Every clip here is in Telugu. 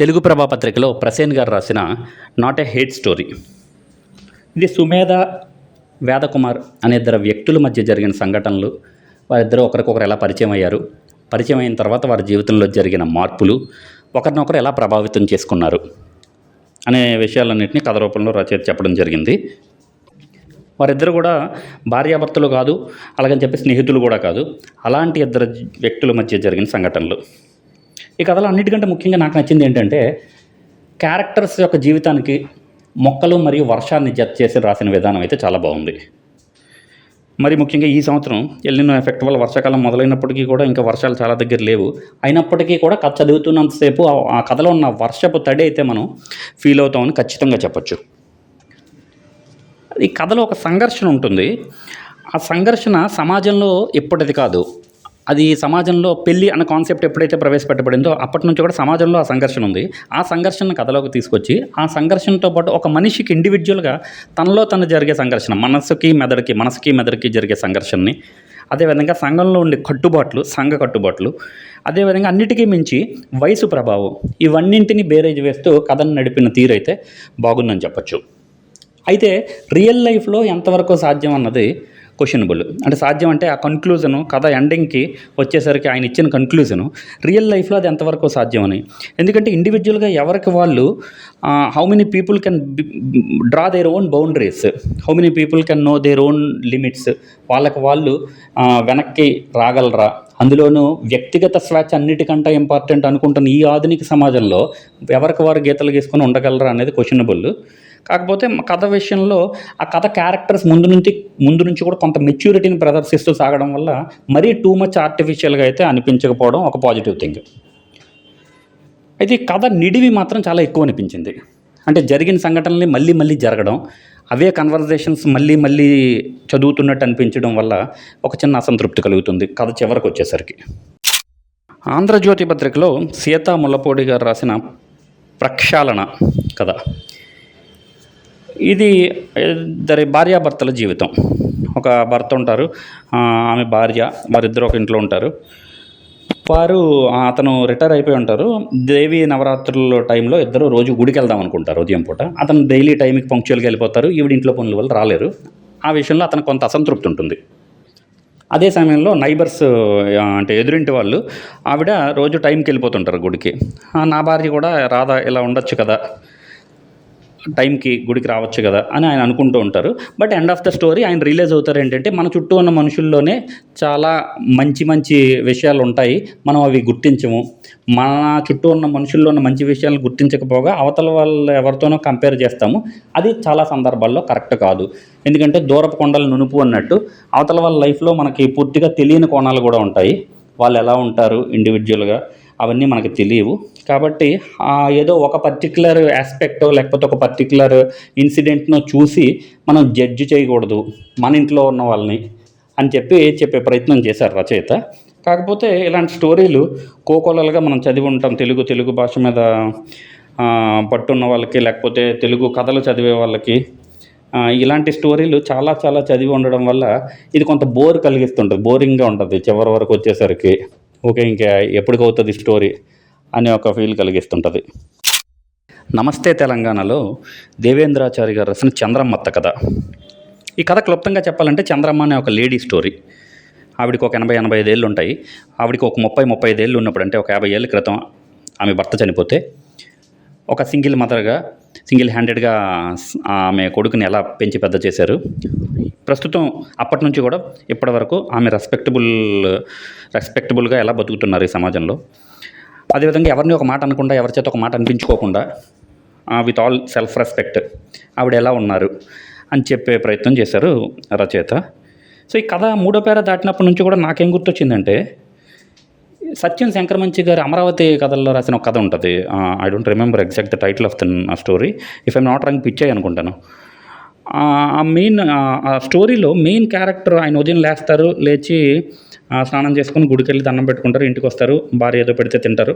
తెలుగు ప్రభ పత్రికలో ప్రసేన్ గారు రాసిన నాట్ ఏ హేట్ స్టోరీ. ఇది సుమేధ, వేదకుమార్ అనే ఇద్దరు వ్యక్తుల మధ్య జరిగిన సంఘటనలు. వారిద్దరూ ఒకరికొకరు ఎలా పరిచయం అయ్యారు, పరిచయం అయిన తర్వాత వారి జీవితంలో జరిగిన మార్పులు, ఒకరినొకరు ఎలా ప్రభావితం చేసుకున్నారు అనే విషయాలన్నింటినీ కథ రూపంలో రచయిత చెప్పడం జరిగింది. వారిద్దరు కూడా భార్యాభర్తలు కాదు, అలాగని చెప్పి స్నేహితులు కూడా కాదు. అలాంటి ఇద్దరు వ్యక్తుల మధ్య జరిగిన సంఘటనలు. ఈ కథలో అన్నిటికంటే ముఖ్యంగా నాకు నచ్చింది ఏంటంటే, క్యారెక్టర్స్ యొక్క జీవితానికి మొక్కలు మరియు వర్షాన్ని జత చేసి రాసిన విధానం అయితే చాలా బాగుంది. మరి ముఖ్యంగా ఈ సంవత్సరం ఎల్నినో ఎఫెక్ట్ వల్ల వర్షాకాలం మొదలైనప్పటికీ కూడా ఇంకా వర్షాలు చాలా దగ్గర లేవు. అయినప్పటికీ కూడా కథ చదువుతున్నంతసేపు ఆ కథలో ఉన్న వర్షపు తడి అయితే మనం ఫీల్ అవుతామని ఖచ్చితంగా చెప్పచ్చు. ఈ కథలో ఒక సంఘర్షణ ఉంటుంది. ఆ సంఘర్షణ సమాజంలో ఎప్పటిది కాదు, అది సమాజంలో పెళ్ళి అన్న కాన్సెప్ట్ ఎప్పుడైతే ప్రవేశపెట్టబడిందో అప్పటి నుంచి కూడా సమాజంలో ఆ సంఘర్షణ ఉంది. ఆ సంఘర్షణను కథలోకి తీసుకొచ్చి ఆ సంఘర్షణతో పాటు ఒక మనిషికి ఇండివిజువల్గా తనలో తను జరిగే సంఘర్షణ, మనసుకి మెదడుకి జరిగే సంఘర్షణని, అదేవిధంగా సంఘంలో ఉండే సంఘ కట్టుబాట్లు, అదేవిధంగా అన్నిటికీ మించి వయసు ప్రభావం, ఇవన్నింటినీ బేరేజ్ వేస్తూ కథను నడిపిన తీరైతే బాగుందని చెప్పచ్చు. అయితే రియల్ లైఫ్లో ఎంతవరకు సాధ్యం అన్నది క్వశ్చనబుల్. అంటే సాధ్యం అంటే ఆ కన్క్లూజను, కథ ఎండింగ్కి వచ్చేసరికి ఆయన ఇచ్చిన కన్క్లూజను రియల్ లైఫ్లో అది ఎంతవరకు సాధ్యం అని. ఎందుకంటే ఇండివిజువల్గా ఎవరికి వాళ్ళు how many people can draw their own boundaries, how many people can know their own limits, వాళ్ళకి వాళ్ళు వెనక్కి రాగలరా, అందులోనూ వ్యక్తిగత స్వేచ్ఛ అన్నిటికంటే ఇంపార్టెంట్ అనుకుంటున్న ఈ ఆధునిక సమాజంలో ఎవరికి వారు గీతలు గీసుకొని ఉండగలరా అనేది క్వశ్చనబుల్. కాకపోతే కథ విషయంలో ఆ కథ క్యారెక్టర్స్ ముందు నుంచి కూడా కొంత మెచ్యూరిటీని ప్రదర్శిస్తూ సాగడం వల్ల మరీ టూ మచ్ ఆర్టిఫిషియల్గా అయితే అనిపించకపోవడం ఒక పాజిటివ్ థింగ్. అయితే ఈ కథ నిడివి మాత్రం చాలా ఎక్కువ అనిపించింది. అంటే జరిగిన సంఘటనల్ని మళ్ళీ జరగడం, అవే కన్వర్జేషన్స్ మళ్ళీ చదువుతున్నట్టు అనిపించడం వల్ల ఒక చిన్న అసంతృప్తి కలుగుతుంది కథ చివరికి వచ్చేసరికి. ఆంధ్రజ్యోతి పత్రికలో సీతా ముల్లపూడి గారు రాసిన ప్రక్షాళన కథ. ఇది ఇద్దరి భార్యాభర్తల జీవితం. ఒక భర్త ఉంటారు, ఆమె భార్య, వారిద్దరు ఒక ఇంట్లో ఉంటారు. అతను రిటైర్ అయిపోయి ఉంటారు. దేవి నవరాత్రుల టైంలో ఇద్దరు రోజు గుడికి వెళ్దాం అనుకుంటారు ఉదయం పూట. అతను డైలీ టైంకి పంక్చువల్గా వెళ్ళిపోతారు. ఈవిడ ఇంట్లో పనుల వల్ల రాలేరు. ఆ విషయంలో అతనికి కొంత అసంతృప్తి ఉంటుంది. అదే సమయంలో నైబర్స్ అంటే ఎదురింటి వాళ్ళు ఆవిడ రోజు టైంకి వెళ్ళిపోతుంటారు గుడికి. నా భార్య కూడా రాదా, ఇలా ఉండొచ్చు కదా, టైంకి గుడికి రావచ్చు కదా అని ఆయన అనుకుంటూ ఉంటారు. But end of the story ఆయన రియలైజ్ అవుతారు ఏంటంటే, మన చుట్టూ ఉన్న మనుషుల్లోనే చాలా మంచి విషయాలు ఉంటాయి, మనం అవి గుర్తించము. మన చుట్టూ ఉన్న మనుషుల్లో ఉన్న మంచి విషయాలను గుర్తించకపోగా అవతల వాళ్ళు ఎవరితోనో కంపేర్ చేస్తాము. అది చాలా సందర్భాల్లో కరెక్ట్ కాదు. ఎందుకంటే దూరపు కొండలు నునుపు అన్నట్టు అవతల వాళ్ళ లైఫ్లో మనకి పూర్తిగా తెలియని కోణాలు కూడా ఉంటాయి. వాళ్ళు ఎలా ఉంటారు ఇండివిజువల్గా అవన్నీ మనకు తెలియవు. కాబట్టి ఏదో ఒక పర్టిక్యులర్ ఆస్పెక్టో లేకపోతే ఒక పర్టిక్యులర్ ఇన్సిడెంట్ను చూసి మనం జడ్జి చేయకూడదు మన ఇంట్లో ఉన్న వాళ్ళని అని చెప్పే ప్రయత్నం చేశారు రచయిత. కాకపోతే ఇలాంటి స్టోరీలు కోకొల్లలుగా మనం చదివి ఉంటాం. తెలుగు భాష మీద పట్టున్న వాళ్ళకి, లేకపోతే తెలుగు కథలు చదివే వాళ్ళకి ఇలాంటి స్టోరీలు చాలా చదివి ఉండడం వల్ల ఇది కొంత బోర్ కలిగిస్తుంటుంది, బోరింగ్గా ఉంటుంది చివరి వరకు వచ్చేసరికి. ఓకే, ఇంకా ఎప్పటికవుతుంది స్టోరీ అనే ఒక ఫీల్ కలిగిస్తుంటుంది. నమస్తే తెలంగాణలో దేవేంద్రాచారి గారు రాసిన చంద్రమ్మత్త కథ. ఈ కథ క్లుప్తంగా చెప్పాలంటే, చంద్రమ్మ అనే ఒక లేడీ స్టోరీ. ఆవిడికి ఒక 80-85 ఏళ్ళు ఉంటాయి. ఆవిడికి ఒక 30-35 ఏళ్ళు ఉన్నప్పుడు, అంటే ఒక 50 ఏళ్ళ క్రితం ఆమె భర్త చనిపోతే ఒక సింగిల్ హ్యాండెడ్గా ఆమె కొడుకుని ఎలా పెంచి పెద్ద చేశారు. ప్రస్తుతం అప్పటి నుంచి కూడా ఇప్పటి వరకు ఆమె రెస్పెక్టబుల్గా ఎలా బతుకుతున్నారు ఈ సమాజంలో. అదేవిధంగా ఎవరిని ఒక మాట అనకుండా, ఎవరి చేత ఒక మాట అనిపించుకోకుండా, విత్ ఆల్ సెల్ఫ్ రెస్పెక్ట్ ఆవిడ ఎలా ఉన్నారు అని చెప్పే ప్రయత్నం చేశారు రచయిత. సో ఈ కథ 3వ పేర దాటినప్పటి నుంచి కూడా నాకేం గుర్తొచ్చిందంటే, సత్యం శంకరమంచి గారి అమరావతి కథల్లో రాసిన ఒక కథ ఉంటుంది. I don't remember exact the title of the story. If I'm not wrong పిచ్చాయి అనుకుంటాను. ఆ స్టోరీలో మెయిన్ క్యారెక్టర్ ఆయన ఉదయం లేచి స్నానం చేసుకుని గుడికి వెళ్ళి దండం పెట్టుకుంటారు, ఇంటికి వస్తారు, భార్య ఏదో పెడితే తింటారు,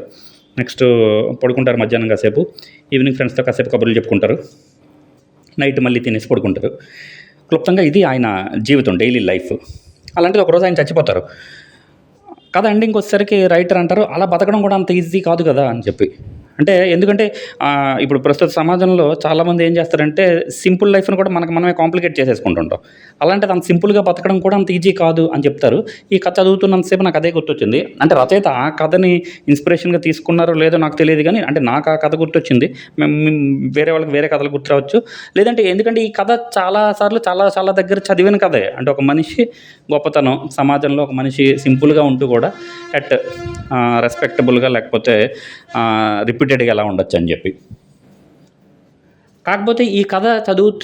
నెక్స్ట్ పడుకుంటారు మధ్యాహ్నం కాసేపు, ఈవినింగ్ ఫ్రెండ్స్తో కాసేపు కబుర్లు చెప్పుకుంటారు, నైట్ మళ్ళీ తినేసి పడుకుంటారు. క్లుప్తంగా ఇది ఆయన జీవితం, డైలీ లైఫ్. అలాంటిది ఒకరోజు ఆయన చచ్చిపోతారు. కథ ఎండింగ్కి వచ్చేసరికి రైటర్ అంటారు, అలా బతకడం కూడా అంత ఈజీ కాదు కదా అని చెప్పి. అంటే ఎందుకంటే ఇప్పుడు ప్రస్తుత సమాజంలో చాలామంది ఏం చేస్తారంటే సింపుల్ లైఫ్‌ని కూడా మనకు మనమే కాంప్లికేట్ చేసేసుకుంటుంటాం. అలాంటిది అంత సింపుల్‌గా బతకడం కూడా అంత ఈజీ కాదు అని చెప్తారు. ఈ కథ చదువుతున్నంత సేపు నాకు అదే గుర్తొచ్చింది. అంటే రచయిత ఆ కథని ఇన్‌స్పిరేషన్‌గా తీసుకున్నారో లేదో నాకు తెలీదు గానీ, అంటే నాకు ఆ కథ గుర్తొచ్చింది. వేరే వాళ్ళకి వేరే కథలు గుర్తు రావచ్చు. లేదంటే ఎందుకంటే ఈ కథ చాలా సార్లు చాలా చాలా దగ్గర చదివిన కథే. అంటే ఒక మనిషి గొప్పతనం, సమాజంలో ఒక మనిషి సింపుల్‌గా ఉంటూ కూడా ఎట్ రెస్పెక్టబుల్‌గా లేకపోతే రిపీటెడ్‌గా ఎలా ఉండొచ్చని చెప్పి. కాకపోతే ఈ కథ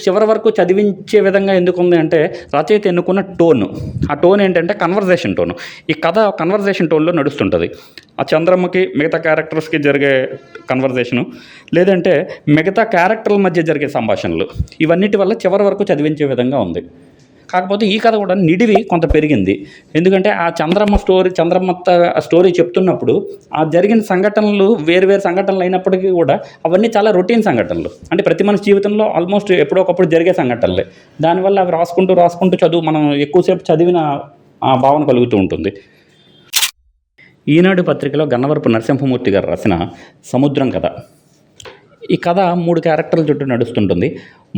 చివరి వరకు చదివించే విధంగా ఎందుకుంది అంటే, రచయిత ఎన్నుకున్న టోను. ఆ టోన్ ఏంటంటే కన్వర్జేషన్ టోను. ఈ కథ కన్వర్జేషన్ టోన్‌లో నడుస్తుంటది. ఆ చంద్రమ్మకి మిగతా క్యారెక్టర్స్‌కి జరిగే కన్వర్జేషను, లేదంటే మిగతా క్యారెక్టర్ల మధ్య జరిగే సంభాషణలు. ఇవన్నిటి వల్ల చివరి వరకు చదివించే విధంగా ఉంది. కాకపోతే ఈ కథ కూడా నిడివి కొంత పెరిగింది. ఎందుకంటే ఆ చంద్రమత్త స్టోరీ చెప్తున్నప్పుడు ఆ జరిగిన సంఘటనలు వేరు వేరు సంఘటనలు అయినప్పటికీ కూడా అవన్నీ చాలా రొటీన్ సంఘటనలు. అంటే ప్రతి మనిషి జీవితంలో ఆల్మోస్ట్ ఎప్పుడో ఒకప్పుడు జరిగే సంఘటనలే. దానివల్ల అవి రాసుకుంటూ చదువు మనం ఎక్కువసేపు చదివిన ఆ భావన కలుగుతూ ఉంటుంది. ఈనాడు పత్రికలో గన్నవరపు నరసింహమూర్తి గారు రాసిన సముద్రం కథ. ఈ కథ 3 క్యారెక్టర్ల చుట్టూ నడుస్తుంటుంది.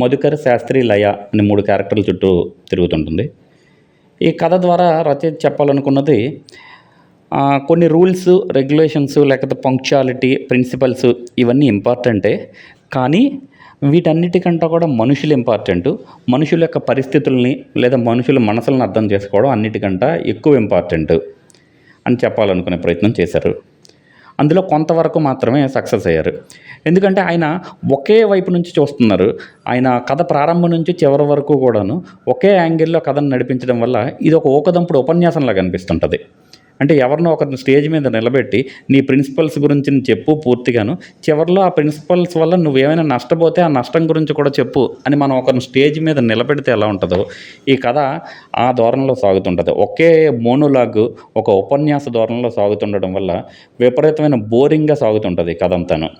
మధుకర్, శాస్త్రి, లయ అనే 3 క్యారెక్టర్ల చుట్టూ తిరుగుతుంటుంది. ఈ కథ ద్వారా రచయిత చెప్పాలనుకున్నది కొన్ని రూల్స్, రెగ్యులేషన్స్ లేకపోతే పంక్చువాలిటీ, ప్రిన్సిపల్స్ ఇవన్నీ ఇంపార్టెంటే. కానీ వీటన్నిటికంటే కూడా మనుషులు ఇంపార్టెంటు. మనుషుల యొక్క పరిస్థితుల్ని లేదా మనుషుల మనసులను అర్థం చేసుకోవడం అన్నిటికంటే ఎక్కువ ఇంపార్టెంటు అని చెప్పాలనుకునే ప్రయత్నం చేశారు. అందులో కొంతవరకు మాత్రమే సక్సెస్ అయ్యారు. ఎందుకంటే ఆయన ఒకే వైపు నుంచి చూస్తున్నారు. ఆయన కథ ప్రారంభం నుంచి చివరి వరకు కూడాను ఒకే యాంగిల్‌లో కథను నడిపించడం వల్ల ఇది ఒక ఊకదంపుడు ఉపన్యాసంలాగా అనిపిస్తుంటది. అంటే ఎవరినో ఒకరిని స్టేజ్ మీద నిలబెట్టి నీ ప్రిన్సిపల్స్ గురించి చెప్పు పూర్తిగాను. చివరిలో ఆ ప్రిన్సిపల్స్ వల్ల నువ్వేమైనా నష్టపోతే ఆ నష్టం గురించి కూడా చెప్పు అని మనం ఒకరిని స్టేజ్ మీద నిలబెడితే ఎలా ఉంటుందో ఈ కథ ఆ ధోరణిలో సాగుతుంటుంది. ఒకే మోనోలాగ్ ఒక ఉపన్యాస ధోరణిలో సాగుతుండడం వల్ల విపరీతమైన బోరింగ్‌గా సాగుతుంటుంది ఈ కథ అంతాను.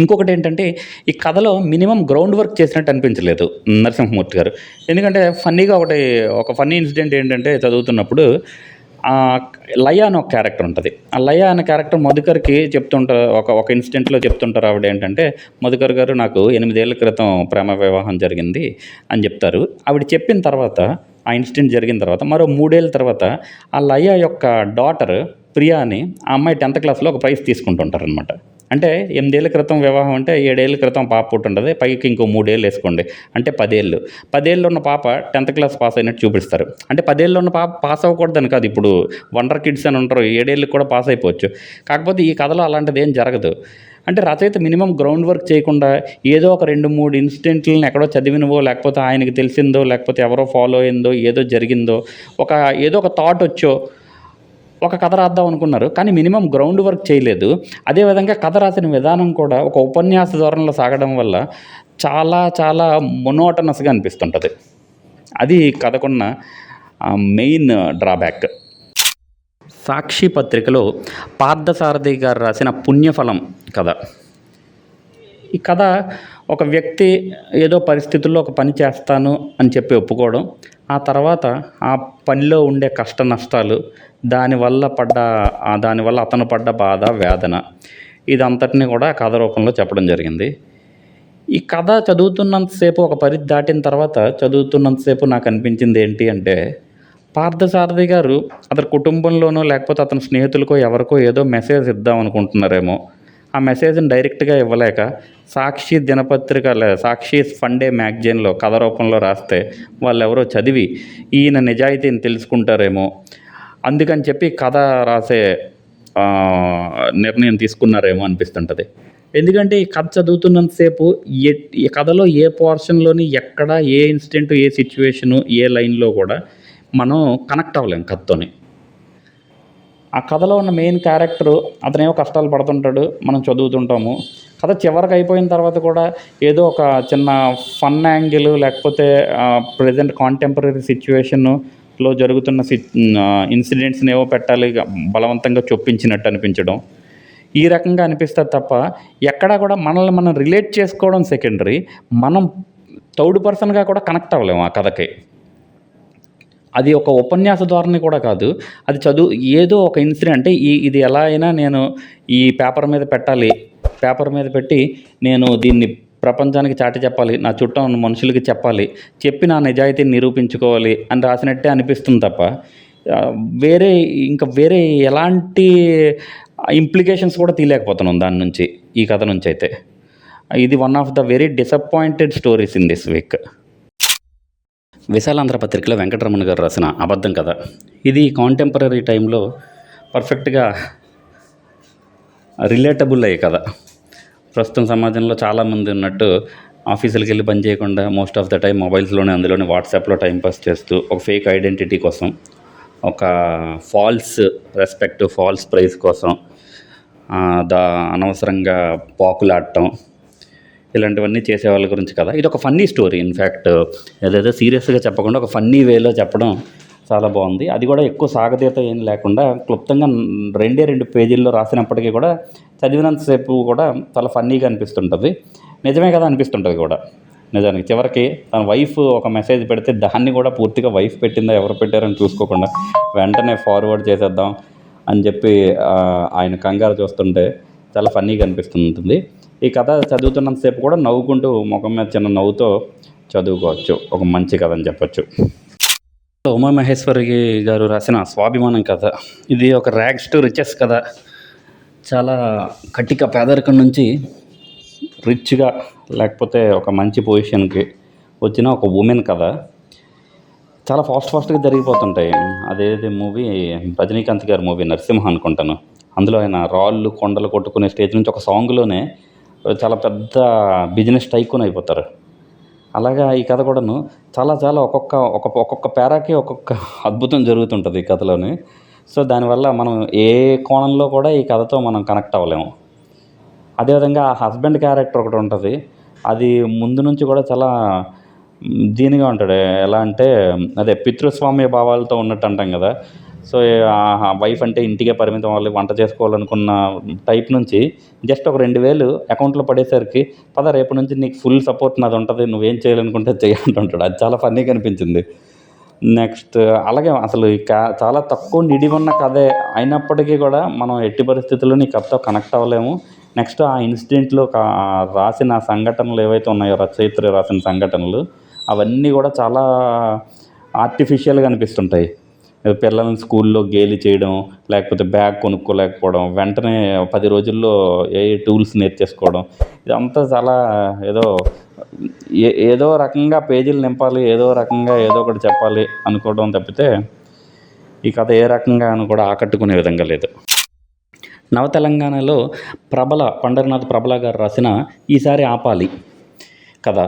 ఇంకొకటి ఏంటంటే ఈ కథలో మినిమం గ్రౌండ్ వర్క్ చేసినట్టు అనిపించలేదు నరసింహమూర్తి గారు. ఎందుకంటే ఫన్నీగా ఒక ఫన్నీ ఇన్సిడెంట్ ఏంటంటే చదువుతున్నప్పుడు లయ అని ఒక క్యారెక్టర్ ఉంటుంది. ఆ లయ అనే క్యారెక్టర్ మధుకర్‌కి ఒక ఇన్సిడెంట్‌లో చెప్తుంటారు ఆవిడ ఏంటంటే, మధుకర్ గారు నాకు 8 ఏళ్ల క్రితం ప్రేమ వివాహం జరిగింది అని చెప్తారు. ఆవిడ చెప్పిన తర్వాత ఆ ఇన్సిడెంట్ జరిగిన తర్వాత మరో 3 ఏళ్ల తర్వాత ఆ లయ యొక్క డాటర్ ప్రియా అని ఆ అమ్మాయి 10th క్లాస్‌లో ఒక ప్రైజ్ తీసుకుంటుంటారనమాట. అంటే 8 ఏళ్ల క్రితం వివాహం అంటే 7 ఏళ్ల క్రితం పాప పుట్టుంటది. పైకి ఇంకో 3 ఏళ్ళు వేసుకోండి. అంటే 10 ఏళ్ళు. 10 ఏళ్ళు ఉన్న పాప 10th క్లాస్ పాస్ అయినట్టు చూపిస్తారు. అంటే 10 ఏళ్ళు ఉన్న పాప పాస్ అవ్వకూడదని కాదు. ఇప్పుడు వండర్ కిడ్స్ అని ఉంటారు. 7 ఏళ్ళకి కూడా పాస్ అయిపోవచ్చు. కాకపోతే ఈ కథలో అలాంటిది ఏం జరగదు. అంటే రచయిత మినిమం గ్రౌండ్ వర్క్ చేయకుండా ఏదో ఒక 2, 3 ఇన్సిడెంట్లని ఎక్కడో చదివినవో లేకపోతే ఆయనకి తెలిసిందో లేకపోతే ఎవరో ఫాలో అయిందో ఏదో జరిగిందో ఏదో ఒక థాట్ వచ్చో ఒక కథ రాద్దాం అనుకున్నారు. కానీ మినిమం గ్రౌండ్ వర్క్ చేయలేదు. అదేవిధంగా కథ రాసిన విధానం కూడా ఒక ఉపన్యాస ధోరణిలో సాగడం వల్ల చాలా చాలా మొనోటనస్‌గా అనిపిస్తుంటుంది. అది కథకున్న మెయిన్ డ్రాబ్యాక్. సాక్షి పత్రికలో పార్థసారథి గారు రాసిన పుణ్యఫలం కథ. ఈ కథ ఒక వ్యక్తి ఏదో పరిస్థితుల్లో ఒక పని చేస్తాను అని చెప్పి ఒప్పుకోవడం, ఆ తర్వాత ఆ పనిలో ఉండే కష్ట నష్టాలు, దానివల్ల అతను పడ్డ బాధ, వేదన ఇదంతటిని కూడా కథ రూపంలో చెప్పడం జరిగింది. ఈ కథ చదువుతున్నంతసేపు ఒక పరిధి దాటిన తర్వాత చదువుతున్నంతసేపు నాకు అనిపించింది ఏంటి అంటే, పార్థసారథి గారు అతని కుటుంబంలోనో లేకపోతే అతని స్నేహితులకో ఎవరికో ఏదో మెసేజ్ ఇద్దాం అనుకుంటున్నారేమో. ఆ మెసేజ్ని డైరెక్ట్గా ఇవ్వలేక సాక్షి ఫండే మ్యాగజైన్లో కథ రూపంలో రాస్తే వాళ్ళెవరో చదివి ఈయన నిజాయితీని తెలుసుకుంటారేమో, అందుకని చెప్పి కథ రాసే నిర్ణయం తీసుకున్నారేమో అనిపిస్తుంటుంది. ఎందుకంటే ఈ కథ చదువుతున్నంతసేపు ఈ కథలో ఏ పోర్షన్లోని ఎక్కడ ఏ ఇన్సిడెంట్, ఏ సిచ్యువేషను, ఏ లైన్లో కూడా మనం కనెక్ట్ అవ్వలేం కథతోని. ఆ కథలో ఉన్న మెయిన్ క్యారెక్టరు అతనేమో కష్టాలు పడుతుంటాడు, మనం చదువుతుంటాము. కథ చివరికి అయిపోయిన తర్వాత కూడా ఏదో ఒక చిన్న ఫన్ యాంగిల్ లేకపోతే ప్రజెంట్ కాంటెంపరరీ సిచ్యువేషన్లో జరుగుతున్న ఇన్సిడెంట్స్ని ఏవో పెట్టాలి, బలవంతంగా చొప్పించినట్టు అనిపించడం, ఈ రకంగా అనిపిస్తుంది తప్ప ఎక్కడా కూడా మనల్ని మనం రిలేట్ చేసుకోవడం సెకండరీ, మనం థర్డ్ పర్సన్గా కూడా కనెక్ట్ అవ్వలేము ఆ కథకి. అది ఒక ఉపన్యాస ధోరణి కూడా కాదు. అది ఏదో ఒక ఇన్సిడెంట్ అంటే ఇది ఎలా అయినా నేను ఈ పేపర్ మీద పెట్టాలి. పేపర్ మీద పెట్టి నేను దీన్ని ప్రపంచానికి చాటి చెప్పాలి. నా చుట్టూ ఉన్న మనుషులకి చెప్పాలి. చెప్పి నా నిజాయితీని నిరూపించుకోవాలి అని రాసినట్టే అనిపిస్తుంది తప్ప ఆహ్, వేరే వేరే ఎలాంటి ఇంప్లికేషన్స్ కూడా తీయలేకపోతున్నాం దాని నుంచి. ఈ కథ నుంచయితే. ఇది one of the very disappointed stories in this week. Visalaandhra పత్రికలో వెంకటరమణ గారు రాసిన అబద్ధం కథ. ఇది కాంటెంపరరీ టైంలో పర్ఫెక్ట్గా రిలేటబుల్ అయ్యే కథ. ప్రస్తుతం సమాజంలో చాలామంది ఉన్నట్టు ఆఫీసులకి వెళ్ళి పని చేయకుండా మోస్ట్ ఆఫ్ ద టైం మొబైల్స్లోనే అందులోనే వాట్సాప్లో టైంపాస్ చేస్తూ ఒక ఫేక్ ఐడెంటిటీ కోసం, ఒక ఫాల్స్ రెస్పెక్ట్, ఫాల్స్ ప్రైజ్ కోసం అనవసరంగా పాకులాడటం, ఇలాంటివన్నీ చేసే వాళ్ళ గురించి కదా. ఇది ఒక ఫన్నీ స్టోరీ. ఇన్ఫ్యాక్ట్ ఏదేదో సీరియస్గా చెప్పకుండా ఒక ఫన్నీ వేలో చెప్పడం చాలా బాగుంది. అది కూడా ఎక్కువ సాగతీత ఏం లేకుండా క్లుప్తంగా 2 పేజీల్లో రాసినప్పటికీ కూడా చదివినంతసేపు కూడా చాలా ఫన్నీగా అనిపిస్తుంటుంది. నిజమే కదా అనిపిస్తుంటుంది కూడా. నిజానికి చివరికి తన వైఫ్ ఒక మెసేజ్ పెడితే దాన్ని కూడా పూర్తిగా వైఫ్ పెట్టిందా ఎవరు పెట్టారని చూసుకోకుండా వెంటనే ఫార్వర్డ్ చేసేద్దాం అని చెప్పి ఆయన కంగారు చూస్తుంటే చాలా ఫన్నీగా అనిపిస్తుంటుంది. ఈ కథ చదువుతున్నంతసేపు కూడా నవ్వుకుంటూ ముఖం మీద చిన్న నవ్వుతో చదువుకోవచ్చు. ఒక మంచి కథ అని చెప్పచ్చు. ఉమామహేశ్వరి గారు రాసిన స్వాభిమానం కథ. ఇది ఒక ర్యాగ్స్ టు రిచెస్ కథ. చాలా కటిక పేదరికం నుంచి రిచ్గా లేకపోతే ఒక మంచి పొజిషన్కి వచ్చిన ఒక ఉమెన్ కథ. చాలా ఫాస్ట్గా జరిగిపోతుంటాయి. అదేది మూవీ, రజనీకాంత్ గారి మూవీ నరసింహ అనుకుంటాను. అందులో ఆయన రాళ్ళు కొండలు కొట్టుకునే స్టేజ్ నుంచి ఒక సాంగ్లోనే చాలా పెద్ద బిజినెస్ టైకూన్ అయిపోతారు. అలాగా ఈ కథ కూడాను చాలా ఒక్కొక్క పేరాకి ఒక్కొక్క అద్భుతం జరుగుతుంటుంది ఈ కథలోని. సో దానివల్ల మనం ఏ కోణంలో కూడా ఈ కథతో మనం కనెక్ట్ అవ్వలేము. అదేవిధంగా ఆ హస్బెండ్ క్యారెక్టర్ ఒకటి ఉంటుంది. అది ముందు నుంచి కూడా చాలా దీనిగా ఉంటాడు. ఎలా అంటే అదే పితృస్వామ్య భావాలతో ఉన్నట్టు అంటాం కదా. సో ఆ వైఫ్ అంటే ఇంటికే పరిమితం అవ్వాలి, వంట చేసుకోవాలనుకున్న టైప్ నుంచి జస్ట్ ఒక 2000 అకౌంట్లో పడేసరికి పద రేపు నుంచి నీకు ఫుల్ సపోర్ట్ నాది ఉంటుంది, నువ్వేం చేయాలనుకుంటే చేయాలంటుంటాడు. అది చాలా ఫన్నీగా అనిపించింది. నెక్స్ట్ అలాగే అసలు చాలా తక్కువ నిడి ఉన్న కథే అయినప్పటికీ కూడా మనం ఎట్టి పరిస్థితుల్లో ఈ కథతో కనెక్ట్ అవ్వలేము. నెక్స్ట్ ఆ ఇన్సిడెంట్లో రాసిన సంఘటనలు ఏవైతే ఉన్నాయో, రచయిత్రి రాసిన సంఘటనలు అవన్నీ కూడా చాలా ఆర్టిఫిషియల్గా అనిపిస్తుంటాయి. పిల్లల్ని స్కూల్లో గేలి చేయడం, లేకపోతే బ్యాగ్ కొనుక్కోలేకపోవడం, వెంటనే 10 రోజుల్లో టూల్స్ నేర్చేసుకోవడం, ఇదంతా చాలా ఏదో రకంగా పేజీలు నింపాలి, ఏదో రకంగా ఏదో ఒకటి చెప్పాలి అనుకోవడం తప్పితే ఈ కథ ఏ రకంగా అని కూడా ఆకట్టుకునే విధంగా లేదు. నవ తెలంగాణలో పండరినాథ్ ప్రబల గారు రాసిన ఈసారి ఆపాలి కథ.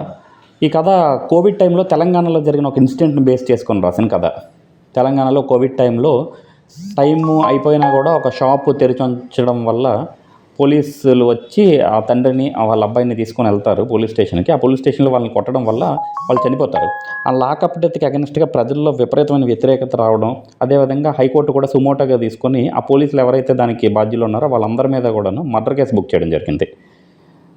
ఈ కథ కోవిడ్ టైంలో తెలంగాణలో జరిగిన ఒక ఇన్సిడెంట్ని బేస్ చేసుకొని రాసిన కథ. తెలంగాణలో కోవిడ్ టైంలో అయిపోయినా కూడా ఒక షాపు తెరిచి ఉంచడం వల్ల పోలీసులు వచ్చి ఆ తండ్రిని వాళ్ళ అబ్బాయిని తీసుకొని వెళ్తారు పోలీస్ స్టేషన్కి. ఆ పోలీస్ స్టేషన్లో వాళ్ళని కొట్టడం వల్ల వాళ్ళు చనిపోతారు. ఆ లాకప్ డెత్కి అగెన్స్ట్గా ప్రజల్లో విపరీతమైన వ్యతిరేకత రావడం, అదేవిధంగా హైకోర్టు కూడా సుమోటోగా తీసుకొని ఆ పోలీసులు ఎవరైతే దానికి బాధ్యులు ఉన్నారో వాళ్ళందరి మీద కూడాను మర్డర్ కేసు బుక్ చేయడం జరిగింది.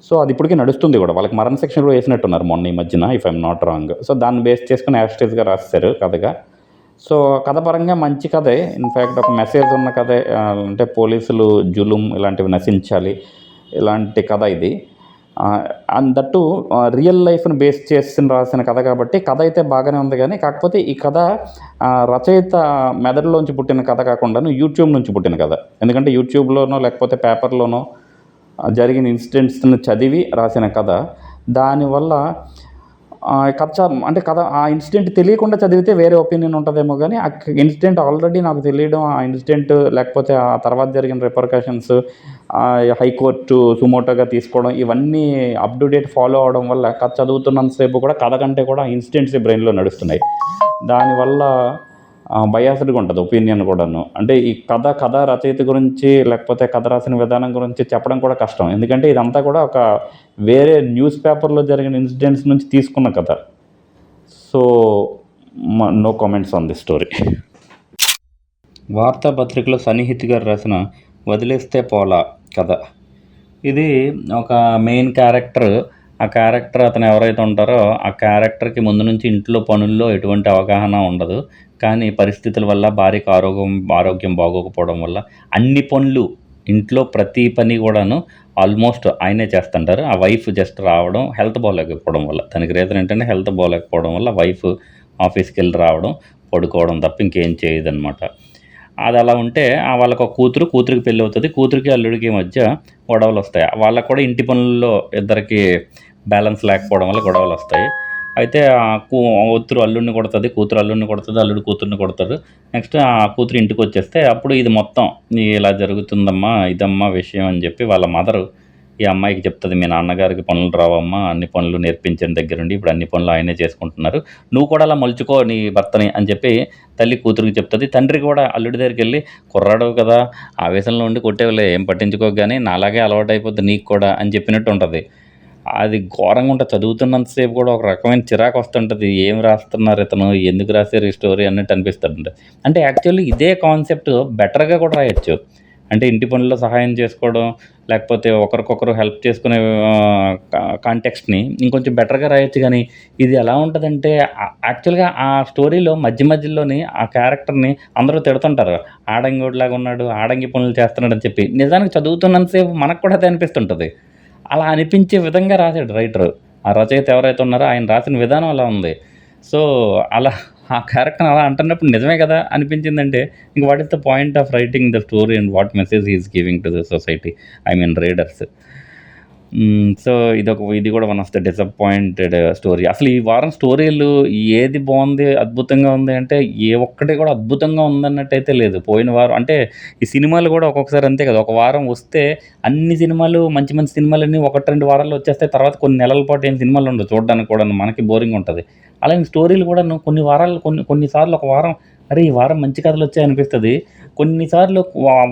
సో అది ఇప్పటికీ నడుస్తుంది కూడా. వాళ్ళకి మరణ శిక్షణ కూడా వేసినట్టున్నారు మొన్న ఈ మధ్యన, if I'm not wrong. So దాన్ని బేస్ చేసుకుని యాస్టేజ్గా రాస్తారు కథగా. సో కథ పరంగా మంచి కథే. ఇన్ఫ్యాక్ట్ ఒక మెసేజ్ ఉన్న కథే. అంటే పోలీసులు జులుం ఇలాంటివి నశించాలి ఇలాంటి కథ ఇది. అండ్ దట్టు రియల్ లైఫ్ని బేస్ చేసి రాసిన కథ కాబట్టి కథ అయితే బాగానే ఉంది. కానీ కాకపోతే ఈ కథ రచయిత మెదడులోంచి పుట్టిన కథ కాకుండా యూట్యూబ్ నుంచి పుట్టిన కథ. ఎందుకంటే యూట్యూబ్లోనో లేకపోతే పేపర్లోనో జరిగిన ఇన్సిడెంట్స్ని చదివి రాసిన కథ. దానివల్ల కథ ఆ ఇన్సిడెంట్ తెలియకుండా చదివితే వేరే ఒపీనియన్ ఉంటుందేమో. కానీ ఆ ఇన్సిడెంట్ ఆల్రెడీ నాకు తెలియడం, ఆ ఇన్సిడెంట్ లేకపోతే ఆ తర్వాత జరిగిన రిపర్కషన్స్, హైకోర్టు సుమోటోగా తీసుకోవడం, ఇవన్నీ అప్ టు డేట్ ఫాలో అవడం వల్ల కథ చదువుతున్నంతసేపు కూడా కథ కంటే కూడా ఇన్సిడెంట్స్ బ్రెయిన్లో నడుస్తున్నాయి. దానివల్ల బయాస్డ్గా ఉంటుంది ఒపీనియన్ కూడాను. అంటే ఈ కథ రచయిత గురించి లేకపోతే కథ రాసిన విధానం గురించి చెప్పడం కూడా కష్టం. ఎందుకంటే ఇదంతా కూడా ఒక వేరే న్యూస్ పేపర్లో జరిగిన ఇన్సిడెంట్స్ నుంచి తీసుకున్న కథ. So no comments on this story. వార్తాపత్రికలో సన్నిహిత్ గారు రాసిన వదిలేస్తే పోలా కథ. ఇది ఒక మెయిన్ క్యారెక్టర్ ఆ క్యారెక్టర్ అతను ఎవరైతే ఉంటారో, ఆ క్యారెక్టర్‌కి ముందు నుంచి ఇంట్లో పనుల్లో ఎటువంటి అవగాహన ఉండదు. కానీ పరిస్థితుల వల్ల భార్యకు ఆరోగ్యం బాగోకపోవడం వల్ల అన్ని పనులు ఇంట్లో ప్రతి పని కూడాను ఆల్మోస్ట్ ఆయనే చేస్తుంటారు. ఆ వైఫ్ జస్ట్ రావడం, హెల్త్ బాలేకపోవడం వల్ల. దానికి రీజన్ ఏంటంటే హెల్త్ బాలేకపోవడం వల్ల వైఫ్ ఆఫీస్‌కెళ్ళి రావడం, పడుకోవడం తప్ప ఇంకేం చేయదనమాట. అదలా ఉంటే వాళ్ళకొక కూతురికి పెళ్ళవుతది. కూతురికి, అల్లుడికి మధ్య గొడవలొస్తాయి. వాళ్ళకి కూడా ఇంటి పనుల్లో ఇద్దరికీ బ్యాలెన్స్ లేకపోవడం వల్ల గొడవలొస్తాయి. అయితే కూతురు అల్లుడిని కొడతది, కూతురు అల్లుడిని కొడతది, అల్లుడు కూతురిని కొడతారు. నెక్స్ట్ ఆ కూతురు ఇంటికొచ్చేస్తే అప్పుడు ఇది మొత్తం ఇలా జరుగుతుందమ్మా, ఇదమ్మా విషయం అని చెప్పి వాళ్ళ మదరు ఈ అమ్మాయికి చెప్తది. మీ నాన్నగారికి పనులు రావమ్మా, అన్ని పనులు నేర్పించిన దగ్గరుండి ఇప్పుడు అన్ని పనులు ఆయనే చేసుకుంటున్నారు. నువ్వు కూడా అలా మలుచుకో నీ భర్తని అని చెప్పి తల్లి కూతురికి చెప్తది. తండ్రి కూడా అల్లుడి దగ్గరికెళ్ళి కుర్రాడివి కదా! ఆవేశంలో ఉండి కొట్టేవులే ఏం పట్టించుకోకు గానీ నాలాగే అలవాటయిపోద్ది నీకు కూడా అని చెప్పినట్టు ఉంటది. అది ఘోరంగా ఉంటది. చదువుతున్నంత సేపు కూడా ఒక రకమైన చిరాకొస్తుంటది. ఏం రాస్తున్నారు ఇతను? ఎందుకు రాసారు ఈ స్టోరీ అన్నట్టు అనిపిస్తుంటది. అంటే యాక్చువల్లీ ఇదే కాన్సెప్ట్ బెటర్‌గా కూడా రాయొచ్చు. అంటే ఇంటి పనుల్లో సహాయం చేసుకోవడం, లేకపోతే ఒకరికొకరు హెల్ప్ చేసుకునే కాంటెక్స్ట్‌ని ఇంకొంచెం బెటర్‌గా రాయొచ్చు గానీ, ఇది ఎలా ఉంటదంటే యాక్చువల్‌గా ఆ స్టోరీలో మధ్యలోని ఆ క్యారెక్టర్‌ని అందరూ తిడుతుంటారు. ఆడంగోడిలాగా ఉన్నాడు, ఆడంగి పనులు చేస్తున్నాడని చెప్పి. నిజానికి చదువుతున్నంత సేపు మనకు కూడా అదే అనిపిస్తుంటది. అలా అనిపించే విధంగా రాసాడు రైటరు. ఆ రచయిత ఎవరైతే ఉన్నారో ఆయన రాసిన విధానం అలా ఉంది. సో, అలా ఆ క్యారెక్టర్‌ని అలా అంటున్నప్పుడు నిజమే గదా! అనిపించిందంటే ఇంక what is the point of writing the story and what message he is giving to the society? I mean readers. So, ఇది కూడా one of the disappointed story. అసలు ఈ వారం స్టోరీలు ఏది బావుంది, అద్భుతంగా ఉంది అంటే ఏ ఒక్కటి కూడా అద్భుతంగా ఉందన్నట్టయితే లేదు. పోయిన వారం అంటే ఈ సినిమాలు కూడా ఒక్కొక్కసారి అంతే కదా! ఒక వారం వస్తే అన్ని సినిమాలు మంచి మంచి సినిమాలన్నీ 1, 2 వారాల్లో వచ్చేస్తాయి. తర్వాత కొన్ని నెలల పాటు ఏం సినిమాలుండవు చూడడానికి కూడాను. మనకి బోరింగుంటది. అలాగే స్టోరీలు కూడాను కొన్ని వారాలు కొన్ని సార్లు ఒక వారం అరే! ఈ వారం మంచి కథలొచ్చాయనిపిస్తది. కొన్నిసార్లు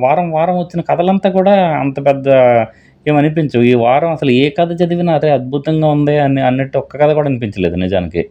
వారం వచ్చిన కథలంతా కూడా అంత పెద్ద ఏమనిపించవు. ఈ వారం అసలు ఏ కథ చదివినా అరే! అద్భుతంగా ఉందే అన్నట్టు ఒక్క కథ కూడా అనిపించలేదు నిజానికి.